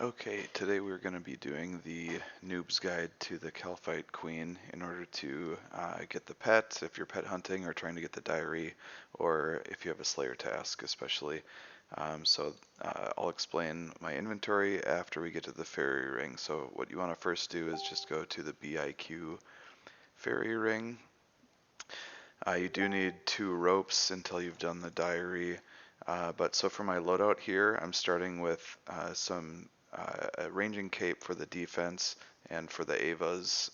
Okay, today we're going to be doing the noob's guide to the Kalphite queen in order to get the pet, if you're pet hunting or trying to get the diary, or if you have a slayer task especially. I'll explain my inventory after we get to the fairy ring. So what you want to first do is just go to the BIQ fairy ring. You do need 2 ropes until you've done the diary. So for my loadout here, I'm starting with a ranging cape for the defense and for the Avas.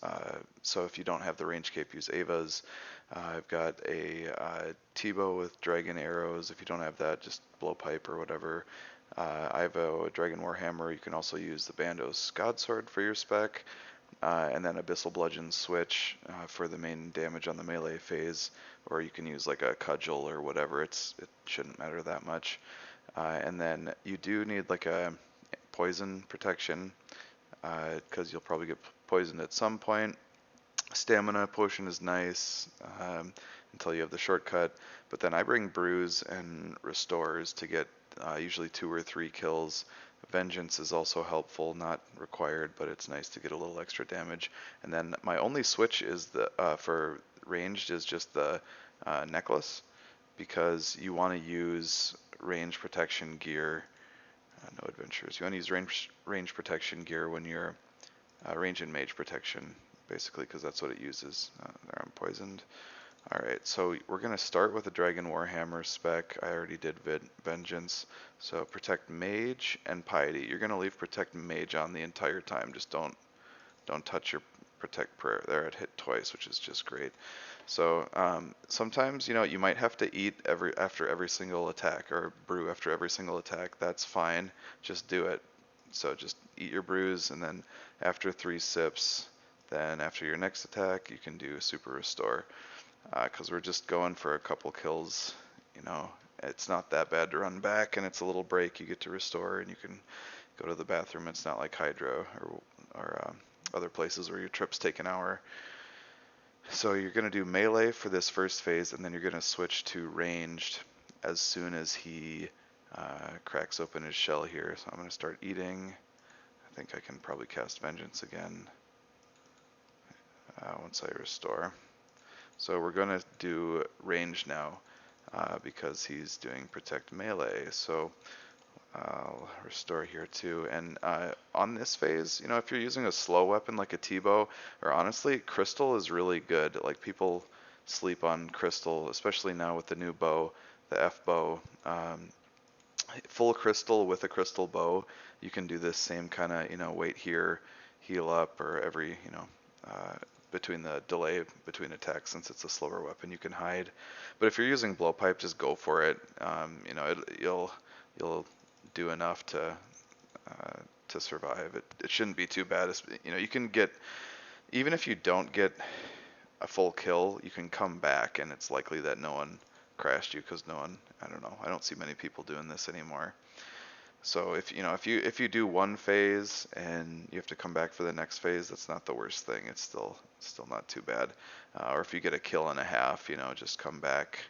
So if you don't have the range cape, use Avas. I've got a T-bow with dragon arrows. If you don't have that, just blowpipe or whatever. I have a dragon warhammer. You can also use the bandos godsword for your spec. And then abyssal bludgeon switch for the main damage on the melee phase, or you can use like a cudgel or whatever. It shouldn't matter that much. And then you do need like a poison protection because you'll probably get poisoned at some point. Stamina potion is nice until you have the shortcut, but then I bring brews and restores to get usually 2 or 3 kills. Vengeance is also helpful, not required, but it's nice to get a little extra damage. And then my only switch is for ranged is just the necklace, because you want to use range protection gear. No adventures. You want to use range protection gear when you're range and mage protection, basically, because that's what it uses. There, I'm poisoned. Alright, so we're going to start with a Dragon Warhammer spec. I already did Vengeance. So Protect Mage and Piety. You're going to leave Protect Mage on the entire time. Just don't touch your Protect Prayer. There, it hit twice, which is just great. So sometimes, you might have to eat after every single attack, or brew after every single attack. That's fine. Just do it. So just eat your brews, and then after 3 sips, then after your next attack, you can do Super Restore. Because we're just going for a couple kills. It's not that bad to run back, and it's a little break. You get to restore, and you can go to the bathroom. It's not like Hydro or other places where your trips take an hour. So you're going to do melee for this first phase, and then you're going to switch to ranged as soon as he cracks open his shell here. So I'm going to start eating. I think I can probably cast Vengeance again once I restore. So we're going to do range now because he's doing protect melee. So I'll restore here too. And on this phase, if you're using a slow weapon like a T-bow, or honestly, crystal is really good. Like, people sleep on crystal, especially now with the new bow, the fbow. Full crystal with a crystal bow, you can do this same kind of, wait here, heal up, or every, between the delay between attacks, since it's a slower weapon, you can hide. But if you're using blowpipe, just go for it. You'll do enough to survive. It shouldn't be too bad. You can get, even if you don't get a full kill, you can come back, and it's likely that no one crashed you, because I don't know, I don't see many people doing this anymore. So if you do one phase and you have to come back for the next phase, that's not the worst thing. It's still not too bad. Or if you get a kill and a half, just come back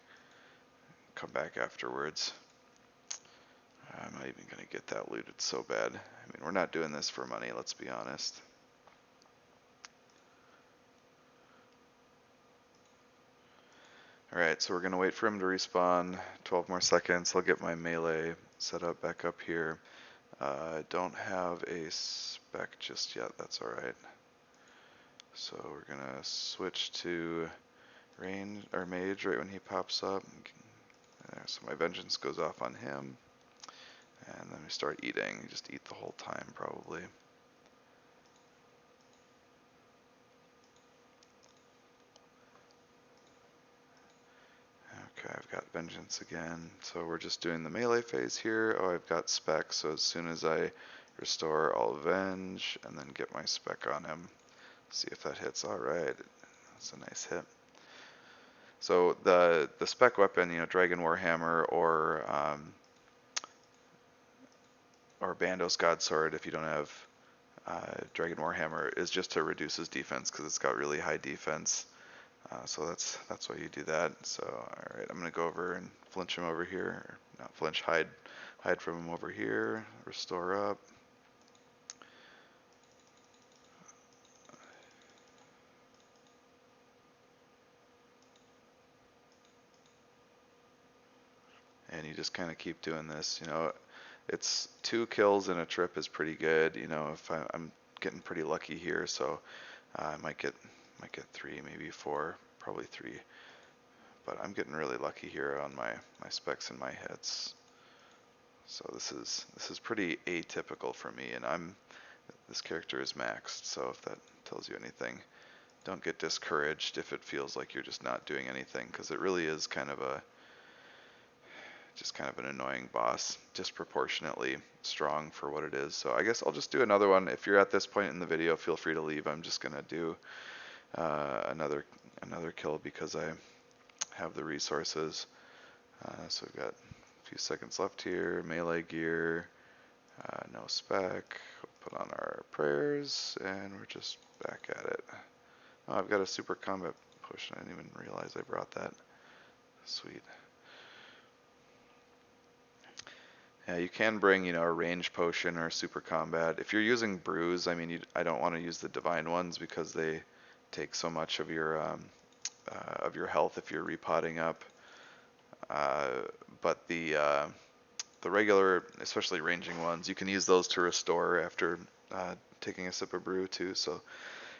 afterwards. I'm not even gonna get that loot. It's so bad. I mean, we're not doing this for money, let's be honest. Alright, so we're gonna wait for him to respawn. 12 more seconds. I'll get my melee set up back up here. I don't have a spec just yet, that's alright. So we're gonna switch to range or mage right when he pops up. There, so my vengeance goes off on him. And then we start eating. You just eat the whole time probably. Okay, I've got vengeance again. So we're just doing the melee phase here. Oh, I've got spec, so as soon as I restore, I'll avenge and then get my spec on him. See if that hits. Alright, that's a nice hit. So the spec weapon, Dragon Warhammer or Bandos Godsword, if you don't have Dragon Warhammer, is just to reduce his defense because it's got really high defense. So that's why you do that. So alright, I'm gonna go over and flinch him over here. Not flinch, hide from him over here. Restore up. just kind of keep doing this. It's 2 kills in a trip is pretty good. If I'm getting pretty lucky here, so I might get 3, maybe 4, probably 3. But I'm getting really lucky here on my specs and my hits. So this is pretty atypical for me, and this character is maxed. So if that tells you anything, don't get discouraged if it feels like you're just not doing anything, because it really is kind of an annoying boss, disproportionately strong for what it is. So I guess I'll just do another one. If you're at this point in the video, feel free to leave. I'm just gonna do another kill because I have the resources. So we've got a few seconds left here. Melee gear, no spec. We'll put on our prayers, and we're just back at it. Oh, I've got a super combat potion. I didn't even realize I brought that. Sweet. Yeah, you can bring, a range potion or super combat. If you're using brews, I mean, I don't want to use the divine ones because they take so much of your health if you're repotting up. But the regular, especially ranging ones, you can use those to restore after taking a sip of brew too. So,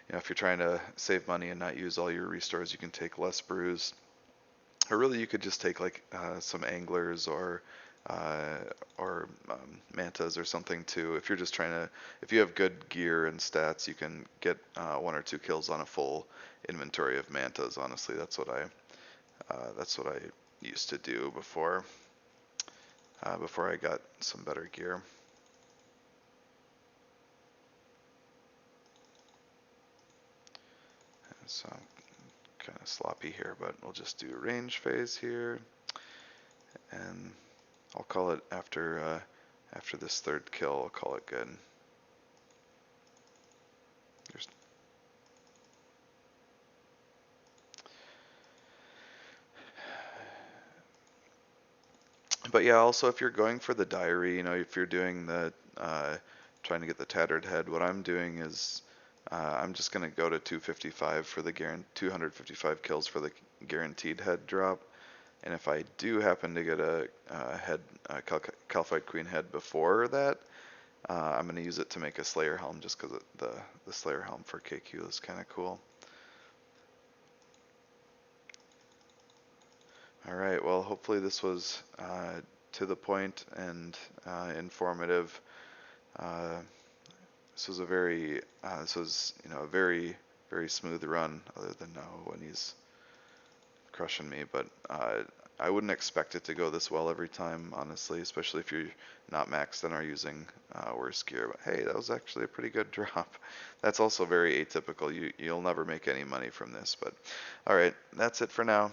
if you're trying to save money and not use all your restores, you can take less brews. Or really, you could just take like some anglers or mantas or something too. If you're just if you have good gear and stats, you can get 1 or 2 kills on a full inventory of mantas. Honestly, that's what I used to do before I got some better gear. So I'm kind of sloppy here, but we'll just do a range phase here, and I'll call it after this 3rd kill. I'll call it good. But yeah, also if you're going for the diary, if you're doing the trying to get the tattered head, what I'm doing is I'm just gonna go to 255 for the 255 kills for the guaranteed head drop. And if I do happen to get a Kalphite Queen head before that, I'm gonna use it to make a Slayer helm, just because the Slayer helm for KQ is kind of cool. Alright, well hopefully this was to the point and informative. This was a very very smooth run, other than now when he's crushing me, but I wouldn't expect it to go this well every time, honestly, especially if you're not maxed and are using worse gear. But hey, that was actually a pretty good drop. That's also very atypical. You'll never make any money from this, but alright, that's it for now.